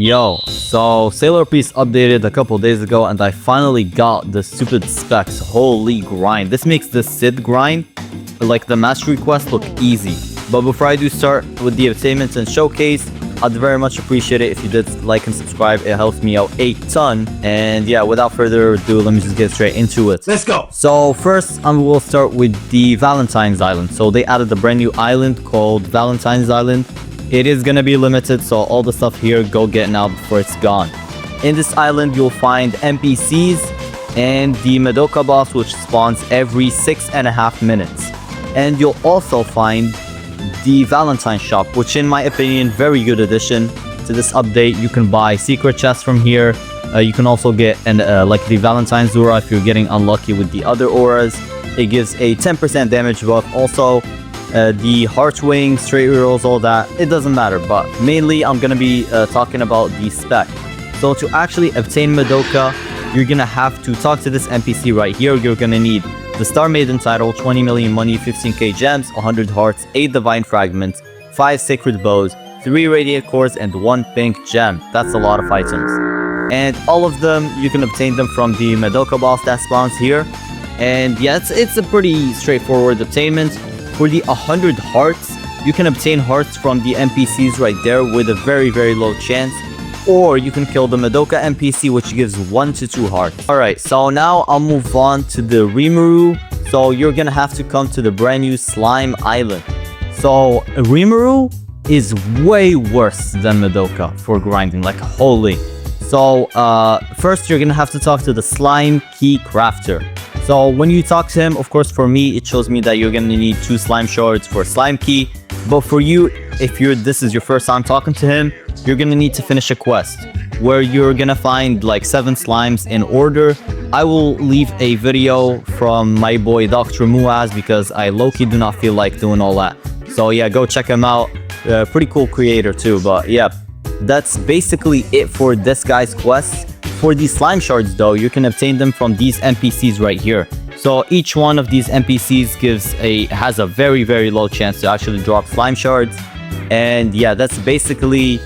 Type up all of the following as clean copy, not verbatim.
Yo, so Sailor Peace updated a couple days ago and I finally got the stupid specs. Holy grind. This makes the Sid grind, like the mastery quest, look easy. But before I do start with the attainments and showcase, I'd very much appreciate it if you did like and subscribe. It helps me out a ton. And yeah, without further ado, let me just get straight into it. Let's go! So first, we'll start with the Valentine's Island. So they added a brand new island called Valentine's Island. It is gonna be limited, so all the stuff here, go get now before it's gone. In this island, you'll find NPCs and the Madoka boss, which spawns every 6.5 minutes. And you'll also find the Valentine shop, which in my opinion, very good addition to this update. You can buy secret chests from here. You can also get like the Valentine's aura if you're getting unlucky with the other auras. It gives a 10% damage buff. Also, the heart wing, straight rolls, all that, it doesn't matter, but mainly I'm gonna be talking about the spec. So to actually obtain Madoka, you're gonna have to talk to this NPC right here. You're gonna need the Star Maiden title, 20 million money, 15k gems, 100 hearts, 8 divine fragments, 5 sacred bows, 3 radiant cores, and 1 pink gem. That's a lot of items. And all of them, you can obtain them from the Madoka boss that spawns here. And yeah, it's a pretty straightforward obtainment. For the 100 hearts, you can obtain hearts from the NPCs right there with a very, very low chance. Or you can kill the Madoka NPC, which gives 1 to 2 hearts. Alright, so now I'll move on to the Rimuru. So you're gonna have to come to the brand new Slime Island. So Rimuru is way worse than Madoka for grinding, like holy. So first you're gonna have to talk to the Slime Key Crafter. So when you talk to him, of course, for me, it shows me that you're gonna need 2 slime shards for slime key. But for you, if this is your first time talking to him, you're gonna need to finish a quest where you're gonna find like 7 slimes in order. I will leave a video from my boy Dr. Muaz because I low-key do not feel like doing all that. So yeah, go check him out. Pretty cool creator too. But yeah, that's basically it for this guy's quest. For these slime shards though, you can obtain them from these NPCs right here. So each one of these NPCs has a very, very low chance to actually drop slime shards. And yeah, that's basically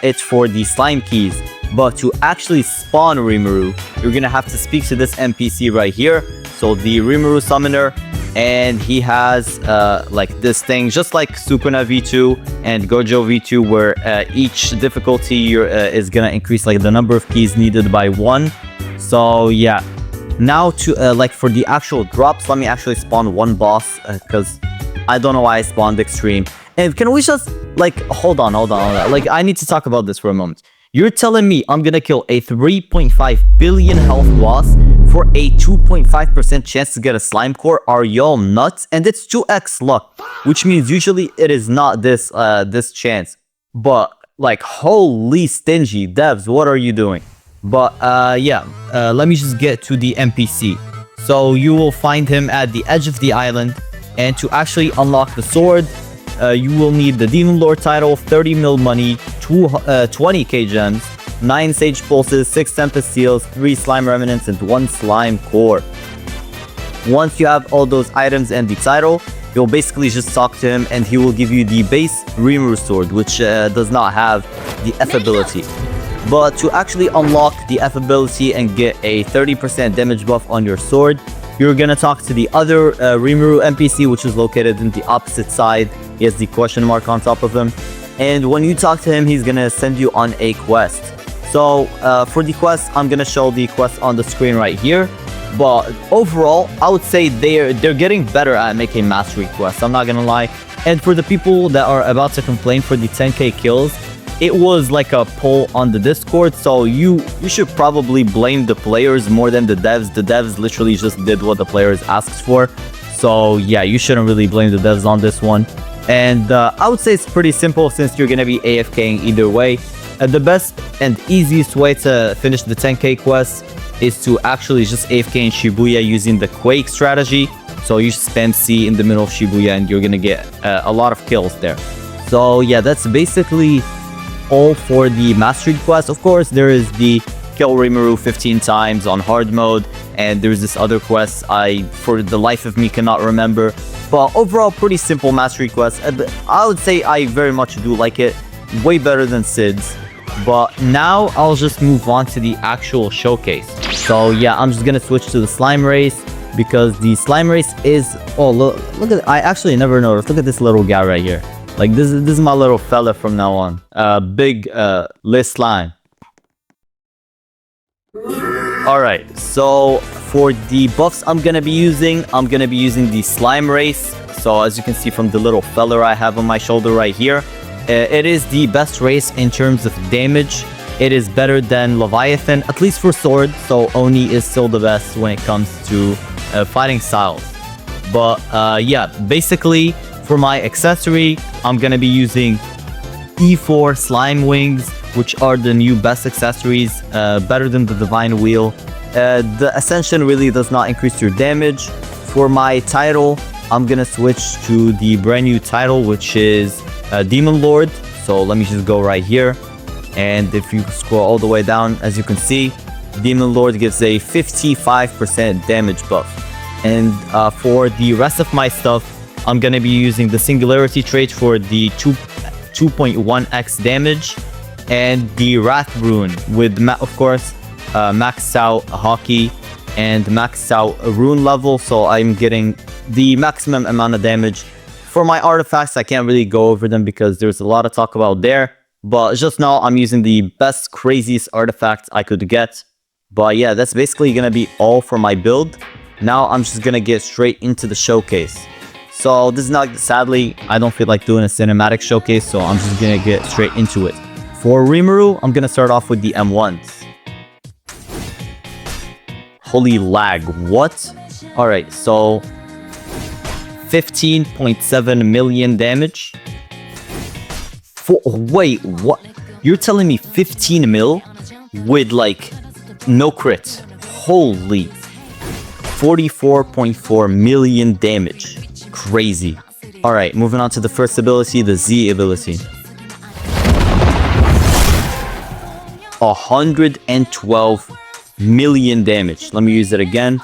it for the slime keys. But to actually spawn Rimuru, you're gonna have to speak to this NPC right here. So the Rimuru summoner, and he has like this thing, just like Sukuna V2 and Gojo V2, where each difficulty is gonna increase like the number of keys needed by 1. So yeah, now to like for the actual drops, let me actually spawn 1 boss because I don't know why I spawned extreme. And can we just like hold on, like I need to talk about this for a moment. You're telling me I'm gonna kill a 3.5 billion health boss for a 2.5% chance to get a slime core? Are y'all nuts? And it's 2x luck, which means usually it is not this chance. But like holy stingy devs, what are you doing? But yeah, let me just get to the NPC. So you will find him at the edge of the island, and to actually unlock the sword, you will need the Demon Lord title, 30 mil money, 20k gems, 9 Sage Pulses, 6 Tempest Seals, 3 Slime Remnants, and 1 Slime Core. Once you have all those items and the title, you'll basically just talk to him and he will give you the base Rimuru sword, which does not have the F ability. But to actually unlock the F ability and get a 30% damage buff on your sword, you're gonna talk to the other Rimuru NPC, which is located in the opposite side. He has the question mark on top of him. And when you talk to him, he's gonna send you on a quest. So for the quest, I'm gonna show the quest on the screen right here. But overall, I would say they're getting better at making mastery quests, I'm not gonna lie. And for the people that are about to complain for the 10k kills, it was like a poll on the Discord, so you should probably blame the players more than the devs. The devs literally just did what the players asked for. So yeah, you shouldn't really blame the devs on this one. And I would say it's pretty simple since you're gonna be AFKing either way. The best and easiest way to finish the 10k quest is to actually just AFK in Shibuya using the Quake strategy. So you spam C in the middle of Shibuya and you're gonna get a lot of kills there. So yeah, that's basically all for the mastery quest. Of course, there is the kill Rimuru 15 times on hard mode, and there's this other quest I for the life of me cannot remember. But overall, pretty simple mastery quest. I would say I very much do like it, way better than Sid's. But now I'll just move on to the actual showcase. So yeah, I'm just gonna switch to the slime race because the slime race is... Oh, look at... I actually never noticed. Look at this little guy right here. Like, this is my little fella from now on. Big lit slime. Alright, so for the buffs I'm gonna be using the slime race. So as you can see from the little fella I have on my shoulder right here, it is the best race in terms of damage. It is better than Leviathan, at least for sword. So Oni is still the best when it comes to fighting styles. But yeah, basically for my accessory, I'm gonna be using E4 slime wings, which are the new best accessories, better than the divine wheel. The ascension really does not increase your damage. For my title, I'm gonna switch to the brand new title, which is Demon Lord. So let me just go right here, and if you scroll all the way down, as you can see, Demon Lord gives a 55% damage buff. And for the rest of my stuff, I'm gonna be using the Singularity trait for the 2.1x damage, and the Wrath Rune with, of course, maxed out Hockey and maxed out Rune level, so I'm getting the maximum amount of damage. For my artifacts, I can't really go over them because there's a lot of talk about there, but just now I'm using the best, craziest artifacts I could get. But yeah, that's basically gonna be all for my build. Now I'm just gonna get straight into the showcase. So this is not, sadly, I don't feel like doing a cinematic showcase, so I'm just gonna get straight into it. For Rimuru, I'm gonna start off with the M1s. Holy lag, what? Alright, so 15.7 million damage. Wait, what? You're telling me 15 mil with like no crit? Holy. 44.4 million damage. Crazy. Alright, moving on to the first ability, the Z ability. 112 million damage. Let me use it again.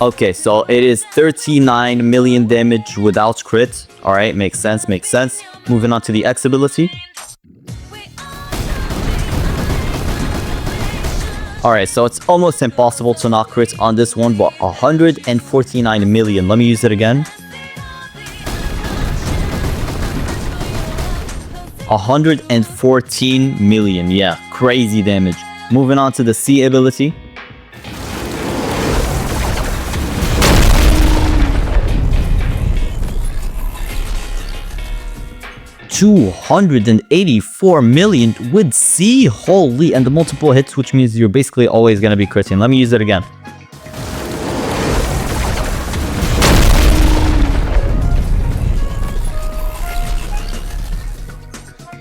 Okay, so it is 39 million damage without crit. Alright, makes sense, makes sense. Moving on to the X ability. Alright, so it's almost impossible to not crit on this one, but 149 million. Let me use it again. 114 million. Yeah, crazy damage. Moving on to the C ability. $284 million with C. Holy, and the multiple hits, which means you're basically always going to be critting. Let me use it again.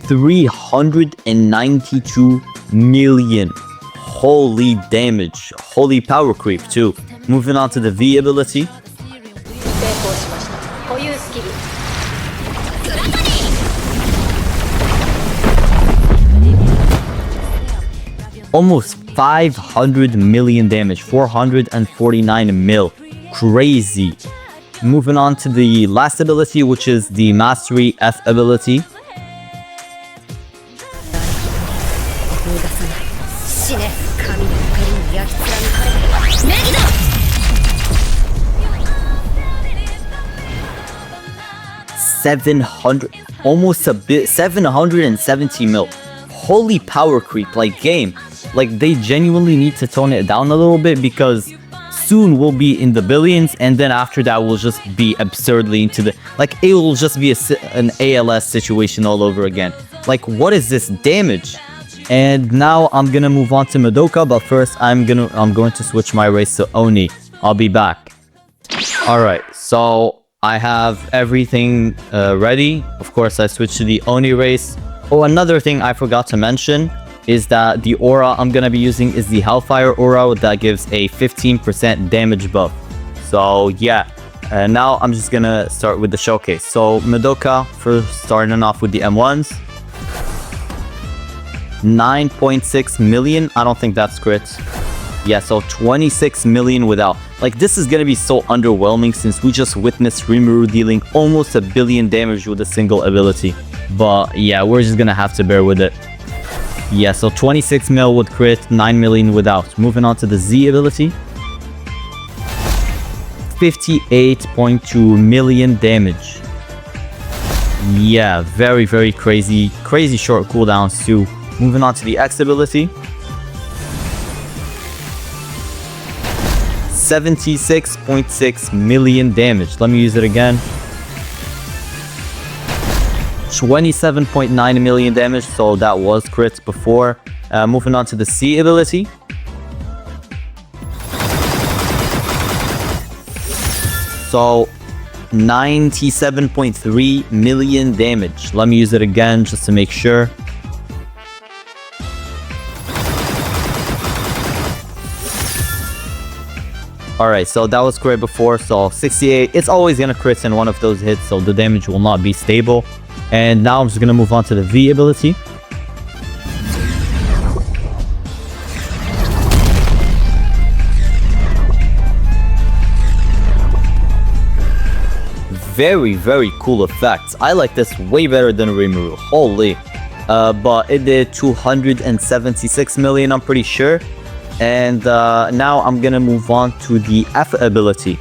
$392 million. Holy damage. Holy power creep too. Moving on to the V ability. Almost 500 million damage. 449 mil. Crazy. Moving on to the last ability, which is the Mastery F ability. Almost a bit, 770 mil. Holy power creep, like game. Like they genuinely need to tone it down a little bit because soon we'll be in the billions, and then after that we'll just be absurdly into the, like it will just be an ALS situation all over again. Like what is this damage? And now I'm gonna move on to Madoka, but first I'm going to switch my race to Oni. I'll be back. Alright, so I have everything ready. Of course, I switched to the Oni race. Oh, another thing I forgot to mention is that the aura I'm gonna be using is the Hellfire aura that gives a 15% damage buff. So yeah, now I'm just gonna start with the showcase. So Madoka, first starting off with the M1s. 9.6 million. I don't think that's crit. Yeah, so 26 million without. Like, this is gonna be so underwhelming since we just witnessed Rimuru dealing almost 1 billion damage with a single ability. But yeah, we're just gonna have to bear with it. Yeah, so 26 mil with crit, 9 million without. Moving on to the Z ability. 58.2 million damage. Yeah, very, very crazy. Crazy short cooldowns too. Moving on to the X ability. 76.6 million damage. Let me use it again. 27.9 million damage, so that was crits before. Moving on to the C ability. So 97.3 million damage. Let me use it again just to make sure. Alright, so that was crit before, so 68. It's always gonna crit in one of those hits, so the damage will not be stable. And now I'm just gonna move on to the V ability. Very, very cool effects. I like this way better than Rimuru. Holy. But it did 276 million, I'm pretty sure. And now I'm gonna move on to the F ability.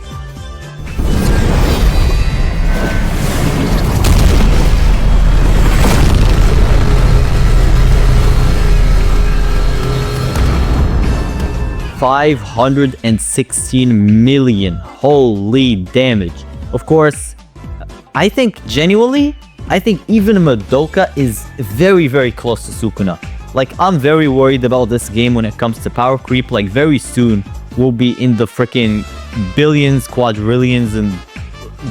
$516 million. Holy damage. Of course, I think genuinely, even Madoka is very, very close to Sukuna. Like, I'm very worried about this game when it comes to power creep. Like, very soon, we'll be in the freaking billions, quadrillions, and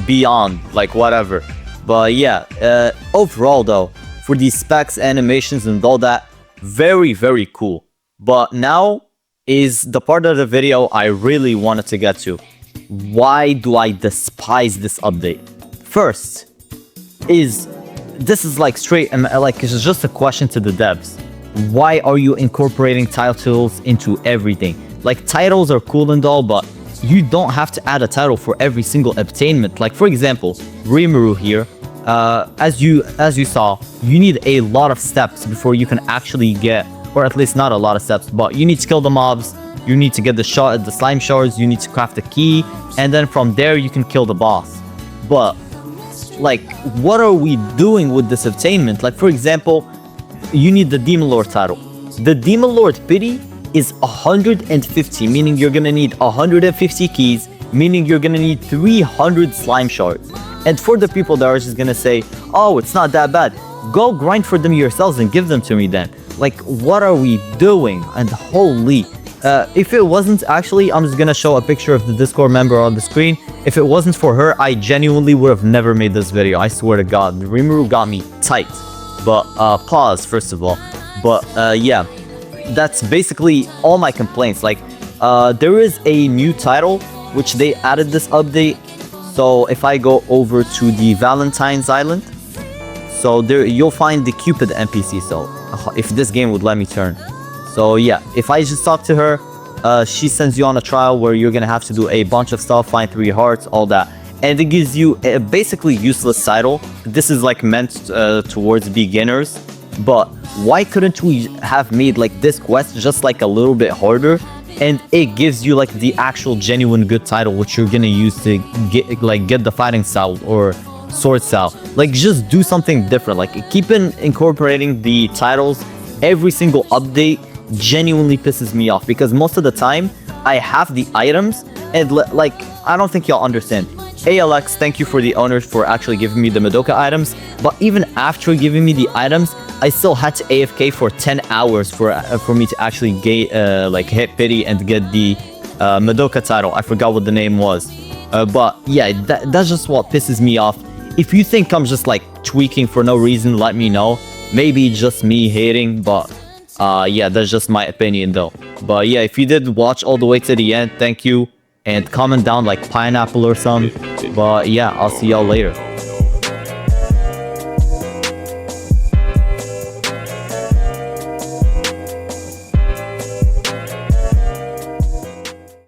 beyond. Like, whatever. But yeah, overall, though, for these specs, animations, and all that, very, very cool. But now is the part of the video I really wanted to get to. Why do I despise this update? First, this is like straight, like, it's just a question to the devs. Why are you incorporating titles into everything? Like, titles are cool and all, but you don't have to add a title for every single obtainment. Like, for example, Rimuru here, as you saw, you need a lot of steps before you can actually get, or at least not a lot of steps, but you need to kill the mobs, you need to get the slime shards, you need to craft the key, and then from there you can kill the boss. But, like, what are we doing with this obtainment? Like, for example, you need the Demon Lord title. The Demon Lord pity is 150, meaning you're gonna need 150 keys, meaning you're gonna need 300 slime shards. And for the people that are just gonna say, oh, it's not that bad, go grind for them yourselves and give them to me then. Like, what are we doing? And holy, if it wasn't, actually, I'm just gonna show a picture of the Discord member on the screen. If it wasn't for her, I genuinely would have never made this video. I swear to God, Rimuru got me tight. But pause first of all. But yeah, that's basically all my complaints. Like, there is a new title which they added this update. So if I go over to the Valentine's Island, so there you'll find the Cupid NPC. So if this game would let me turn. So yeah, if I just talk to her, she sends you on a trial where you're gonna have to do a bunch of stuff, find 3 hearts, all that. And it gives you a basically useless title. This is like meant towards beginners. But why couldn't we have made like this quest just like a little bit harder? And it gives you like the actual genuine good title, which you're gonna use to get the fighting style or sword style. Like, just do something different. Like, keep incorporating the titles. Every single update genuinely pisses me off, because most of the time I have the items and like, I don't think y'all understand. ALX, thank you for the owners for actually giving me the Madoka items, but even after giving me the items, I still had to AFK for 10 hours for me to actually like hit pity and get the Madoka title. I forgot what the name was, but yeah, that's just what pisses me off. If you think I'm just like tweaking for no reason, let me know. Maybe just me hating, but yeah, that's just my opinion though. But yeah, if you did watch all the way to the end, thank you. And comment down like pineapple or something. But yeah, I'll see y'all later.